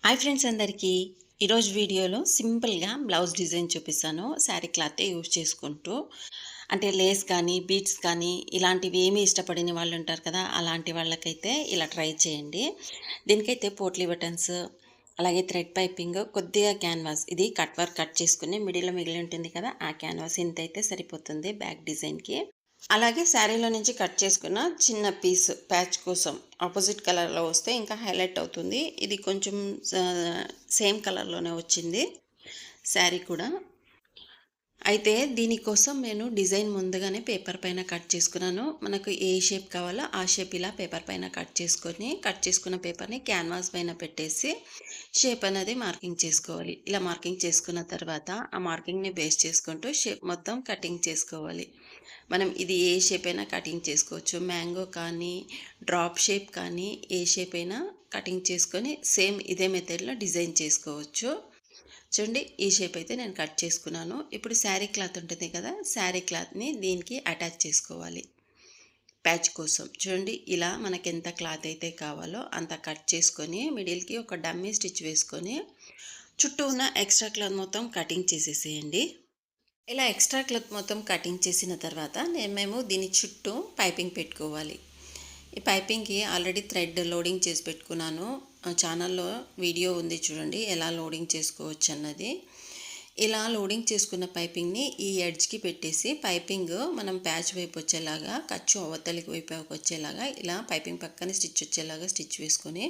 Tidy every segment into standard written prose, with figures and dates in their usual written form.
Hi friends అందరికీ ఈరోజు వీడియోలో సింపుల్గా బ్లౌజ్ డిజైన్ చూపిస్తాను. శారీ క్లాతే యూజ్ చేసుకుంటూ అంటే లేస్ కానీ బీడ్స్ కానీ ఇలాంటివి ఏమీ ఇష్టపడిన వాళ్ళు ఉంటారు కదా, అలాంటి వాళ్ళకైతే ఇలా ట్రై చేయండి. దీనికైతే పోట్లీ బటన్స్, అలాగే థ్రెడ్ పైపింగ్, కొద్దిగా క్యాన్వాస్, ఇది కట్ వర్క్ కట్ చేసుకుని మిడిల్లో మిగిలి ఉంటుంది కదా, ఆ క్యాన్వాస్ ఇంతైతే సరిపోతుంది బ్యాక్ డిజైన్కి. అలాగే శారీలో నుంచి కట్ చేసుకున్న చిన్న పీస్ ప్యాచ్ కోసం ఆపోజిట్ కలర్లో వస్తే ఇంకా హైలైట్ అవుతుంది. ఇది కొంచెం సేమ్ కలర్లోనే వచ్చింది శారీ కూడా. అయితే దీనికోసం నేను డిజైన్ ముందుగానే పేపర్ పైన కట్ చేసుకున్నాను. మనకు ఏ షేప్ కావాలో ఆ షేప్ ఇలా పేపర్ పైన కట్ చేసుకున్న పేపర్ని క్యాన్వాస్ పైన పెట్టేసి షేప్ అనేది మార్కింగ్ చేసుకోవాలి. ఇలా మార్కింగ్ చేసుకున్న తర్వాత ఆ మార్కింగ్ని బేస్ చేసుకుంటూ షేప్ మొత్తం కటింగ్ చేసుకోవాలి. మనం ఇది ఏ షేప్ అయినా కటింగ్ చేసుకోవచ్చు. మ్యాంగో కానీ, డ్రాప్ షేప్ కానీ, ఏ షేప్ అయినా కటింగ్ చేసుకొని సేమ్ ఇదే మెథడ్లో డిజైన్ చేసుకోవచ్చు. చూడండి, ఈ షేప్ అయితే నేను కట్ చేసుకున్నాను. ఇప్పుడు శారీ క్లాత్ ఉంటుంది కదా, శారీ క్లాత్ని దీనికి అటాచ్ చేసుకోవాలి ప్యాచ్ కోసం. చూడండి, ఇలా మనకి ఎంత క్లాత్ అయితే కావాలో అంత కట్ చేసుకొని మిడిల్కి ఒక డమ్మీ స్టిచ్ వేసుకొని చుట్టూ ఉన్న ఎక్స్ట్రా క్లాత్ మొత్తం కటింగ్ చేసేసేయండి. ఇలా ఎక్స్ట్రా క్లాత్ మొత్తం కటింగ్ చేసిన తర్వాత మేము దీని చుట్టూ పైపింగ్ పెట్టుకోవాలి. ఈ పైపింగ్కి ఆల్రెడీ థ్రెడ్ లోడింగ్ చేసి పెట్టుకున్నాను. ఛానల్లో వీడియో ఉంది చూడండి, ఎలా లోడింగ్ చేసుకోవచ్చు అన్నది. ఇలా లోడింగ్ చేసుకున్న పైపింగ్ని ఈ ఎడ్జ్కి పెట్టేసి పైపింగ్ మనం ప్యాచ్ వైపు వచ్చేలాగా, ఖర్చు అవతలికి వైపు వచ్చేలాగా ఇలా పైపింగ్ పక్కన స్టిచ్ వచ్చేలాగా స్టిచ్ వేసుకొని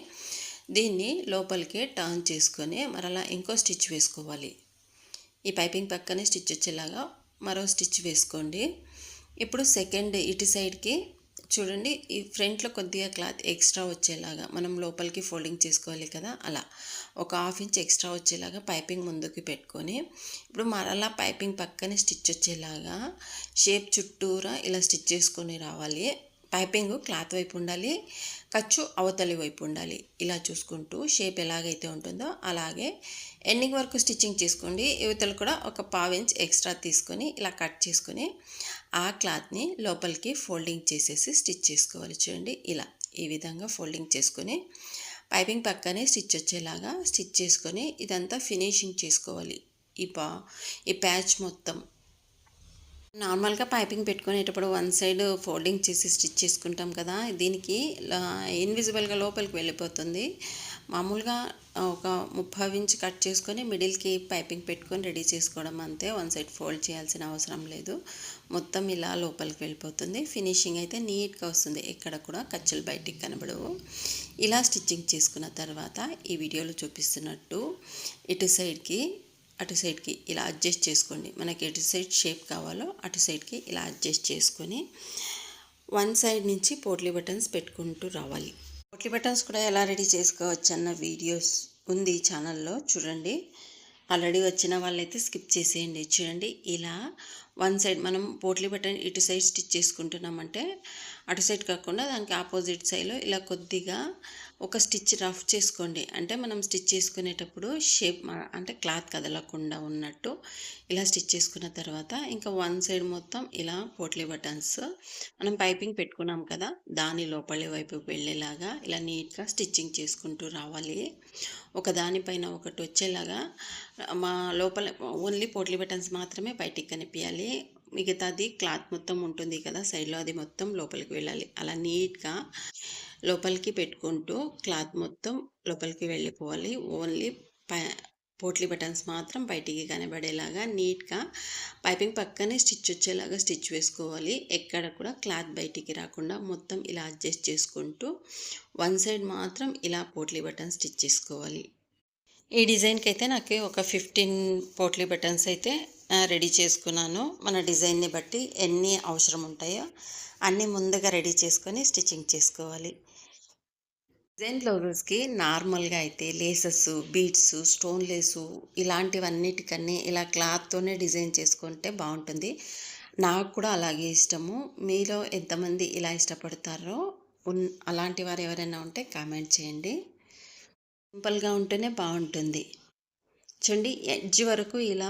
దీన్ని లోపలికి టర్న్ చేసుకొని మరలా ఇంకో స్టిచ్ వేసుకోవాలి. ఈ పైపింగ్ పక్కనే స్టిచ్ వచ్చేలాగా మరో స్టిచ్ వేసుకోండి. ఇప్పుడు సెకండ్ ఇటు సైడ్కి చూడండి, ఈ ఫ్రంట్లో కొద్దిగా క్లాత్ ఎక్స్ట్రా వచ్చేలాగా మనం లోపలికి ఫోల్డింగ్ చేసుకోవాలి కదా, అలా ఒక 1/2 ఇంచ్ ఎక్స్ట్రా వచ్చేలాగా పైపింగ్ ముందుకు పెట్టుకొని ఇప్పుడు మరలా పైపింగ్ పక్కనే స్టిచ్ వచ్చేలాగా షేప్ చుట్టూరా ఇలా స్టిచ్ చేసుకొని రావాలి. పైపింగ్ క్లాత్ వైపు ఉండాలి, ఖర్చు అవతలి వైపు ఉండాలి. ఇలా చూసుకుంటూ షేప్ ఎలాగైతే ఉంటుందో అలాగే ఎండింగ్ వరకు స్టిచ్చింగ్ చేసుకోండి. యువతలు కూడా ఒక 1/2 ఇంచ్ ఎక్స్ట్రా తీసుకొని ఇలా కట్ చేసుకొని ఆ క్లాత్ని లోపలికి ఫోల్డింగ్ చేసేసి స్టిచ్ చేసుకోవాలి. చూడండి, ఇలా ఈ విధంగా ఫోల్డింగ్ చేసుకొని పైపింగ్ పక్కనే స్టిచ్ వచ్చేలాగా స్టిచ్ చేసుకొని ఇదంతా ఫినిషింగ్ చేసుకోవాలి. ఈ ప్యాచ్ మొత్తం నార్మల్గా పైపింగ్ పెట్టుకునేటప్పుడు వన్ సైడ్ ఫోల్డింగ్ చేసి స్టిచ్ చేసుకుంటాం కదా, దీనికి ఇన్విజిబుల్గా లోపలికి వెళ్ళిపోతుంది. మామూలుగా ఒక 30 ఇంచ్ కట్ చేసుకొని మిడిల్కి పైపింగ్ పెట్టుకొని రెడీ చేసుకోవడం అంతే. వన్ సైడ్ ఫోల్డ్ చేయాల్సిన అవసరం లేదు. మొత్తం ఇలా లోపలికి వెళ్ళిపోతుంది. ఫినిషింగ్ అయితే నీట్గా వస్తుంది, ఎక్కడ కూడా ఖర్చులు బయటికి కనబడవు. ఇలా స్టిచ్చింగ్ చేసుకున్న తర్వాత ఈ వీడియోలో చూపిస్తున్నట్టు ఇటు సైడ్కి అటు సైడ్కి ఇలా అడ్జస్ట్ చేసుకోండి. మనకి ఎటు సైడ్ షేప్ కావాలో అటు సైడ్కి ఇలా అడ్జస్ట్ చేసుకొని వన్ సైడ్ నుంచి పోట్లీ బటన్స్ పెట్టుకుంటూ రావాలి. పోట్లీ బటన్స్ కూడా ఎలా రెడీ చేసుకోవచ్చు అన్న వీడియోస్ ఉంది ఛానల్లో, చూడండి. ఆల్రెడీ వచ్చిన వాళ్ళైతే స్కిప్ చేసేయండి. చూడండి, ఇలా వన్ సైడ్ మనం పోట్లీ బటన్ ఇటు సైడ్ స్టిచ్ చేసుకుంటున్నామంటే అటు సైడ్ కాకుండా దానికి ఆపోజిట్ సైడ్లో ఇలా కొద్దిగా ఒక స్టిచ్ రఫ్ చేసుకోండి. అంటే మనం స్టిచ్ చేసుకునేటప్పుడు షేప్ అంటే క్లాత్ కదలకుండా ఉన్నట్టు ఇలా స్టిచ్ చేసుకున్న తర్వాత ఇంకా వన్ సైడ్ మొత్తం ఇలా పోట్లీ బటన్స్ మనం పైపింగ్ పెట్టుకున్నాం కదా, దాని లోపలి వైపు వెళ్ళేలాగా ఇలా నీట్గా స్టిచ్చింగ్ చేసుకుంటూ రావాలి. ఒక దానిపైన ఒకటి వచ్చేలాగా మా లోపల ఓన్లీ పోట్లీ బటన్స్ మాత్రమే బయటికి కనిపించాలి. మిగతాది క్లాత్ మొత్తం ఉంటుంది కదా సైడ్లో, అది మొత్తం లోపలికి వెళ్ళాలి. అలా నీట్గా లోపలికి పెట్టుకుంటూ క్లాత్ మొత్తం లోపలికి వెళ్ళిపోవాలి. ఓన్లీ పోట్లీ బటన్స్ మాత్రం బయటికి కనబడేలాగా నీట్గా పైపింగ్ పక్కనే స్టిచ్ వచ్చేలాగా స్టిచ్ వేసుకోవాలి. ఎక్కడ కూడా క్లాత్ బయటికి రాకుండా మొత్తం ఇలా అడ్జస్ట్ చేసుకుంటూ వన్ సైడ్ మాత్రం ఇలా పోట్లీ బటన్స్ స్టిచ్ చేసుకోవాలి. ఈ డిజైన్కి అయితే నాకు ఒక 15 పోట్లీ బటన్స్ అయితే రెడీ చేసుకున్నాను. మన డిజైన్ని బట్టి ఎన్ని అవసరం ఉంటాయో అన్నీ ముందుగా రెడీ చేసుకొని స్టిచ్చింగ్ చేసుకోవాలి. డిజైన్ బ్లౌజెస్కి నార్మల్గా అయితే లేసెస్, బీడ్స్, స్టోన్ లేసు ఇలాంటివన్నిటికన్నీ ఇలా క్లాత్తోనే డిజైన్ చేసుకుంటే బాగుంటుంది. నాకు కూడా అలాగే ఇష్టము. మీలో ఎంతమంది ఇలా ఇష్టపడతారో అలాంటి వారు ఎవరైనా ఉంటే కామెంట్ చేయండి. సింపుల్గా ఉంటేనే బాగుంటుంది. చూడండి, ఎడ్జ్ వరకు ఇలా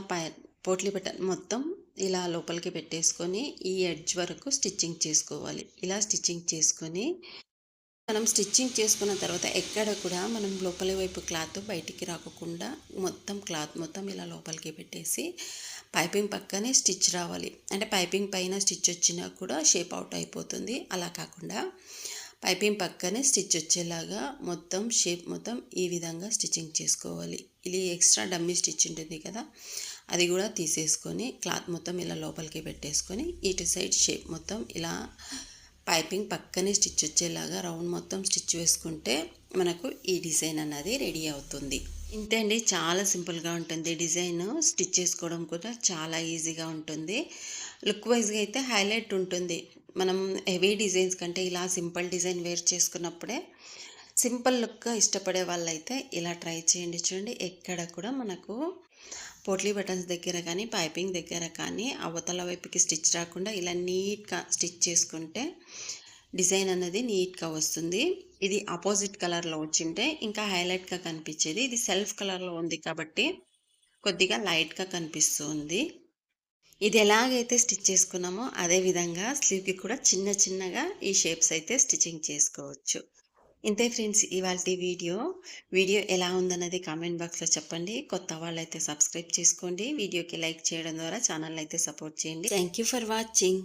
పోట్లీ బటన్ మొత్తం ఇలా లోపలికి పెట్టేసుకొని ఈ ఎడ్జ్ వరకు స్టిచ్చింగ్ చేసుకోవాలి. ఇలా స్టిచ్చింగ్ చేసుకొని మనం స్టిచ్చింగ్ చేసుకున్న తర్వాత ఎక్కడ కూడా మనం లోపలి వైపు క్లాత్ బయటికి రాకుండా మొత్తం క్లాత్ మొత్తం ఇలా లోపలికి పెట్టేసి పైపింగ్ పక్కనే స్టిచ్ రావాలి. అంటే పైపింగ్ పైన స్టిచ్ వచ్చినా కూడా షేప్ అవుట్ అయిపోతుంది. అలా కాకుండా పైపింగ్ పక్కనే స్టిచ్ వచ్చేలాగా మొత్తం షేప్ మొత్తం ఈ విధంగా స్టిచ్చింగ్ చేసుకోవాలి. ఇది ఎక్స్ట్రా డమ్మీ స్టిచ్ ఉంటుంది కదా, అది కూడా తీసేసుకొని క్లాత్ మొత్తం ఇలా లోపలికి పెట్టేసుకొని ఇటు సైడ్ షేప్ మొత్తం ఇలా పైపింగ్ పక్కనే స్టిచ్ వచ్చేలాగా రౌండ్ మొత్తం స్టిచ్ వేసుకుంటే మనకు ఈ డిజైన్ అన్నది రెడీ అవుతుంది. ఇంతే అండి, చాలా సింపుల్గా ఉంటుంది డిజైన్. స్టిచ్ చేసుకోవడం కూడా చాలా ఈజీగా ఉంటుంది. లుక్ వైజ్గా అయితే హైలైట్ ఉంటుంది. మనం హెవీ డిజైన్స్ కంటే ఇలా సింపుల్ డిజైన్ వేర్ చేసుకున్నప్పుడే సింపుల్ లుక్గా ఇష్టపడే వాళ్ళైతే ఇలా ట్రై చేయండి. చూడండి, ఎక్కడ కూడా మనకు పోట్లీ బటన్స్ దగ్గర కానీ పైపింగ్ దగ్గర కానీ అవతల వైపుకి స్టిచ్ రాకుండా ఇలా నీట్గా స్టిచ్ చేసుకుంటే డిజైన్ అన్నది నీట్గా వస్తుంది. ఇది ఆపోజిట్ కలర్లో వచ్చింటే ఇంకా హైలైట్గా కనిపించేది. ఇది సెల్ఫ్ కలర్లో ఉంది కాబట్టి కొద్దిగా లైట్గా కనిపిస్తుంది. ఇది ఎలాగైతే స్టిచ్ చేసుకున్నామో అదే విధంగా స్లీవ్కి కూడా చిన్న చిన్నగా ఈ షేప్స్ అయితే స్టిచ్చింగ్ చేసుకోవచ్చు. ఇంతే ఫ్రెండ్స్, ఇవాల్టి వీడియో ఎలా ఉందన్నది కామెంట్ బాక్స్లో చెప్పండి. కొత్త వాళ్ళైతే సబ్స్క్రైబ్ చేసుకోండి. వీడియోకి లైక్ చేయడం ద్వారా ఛానల్ అయితే సపోర్ట్ చేయండి. Thank you for watching.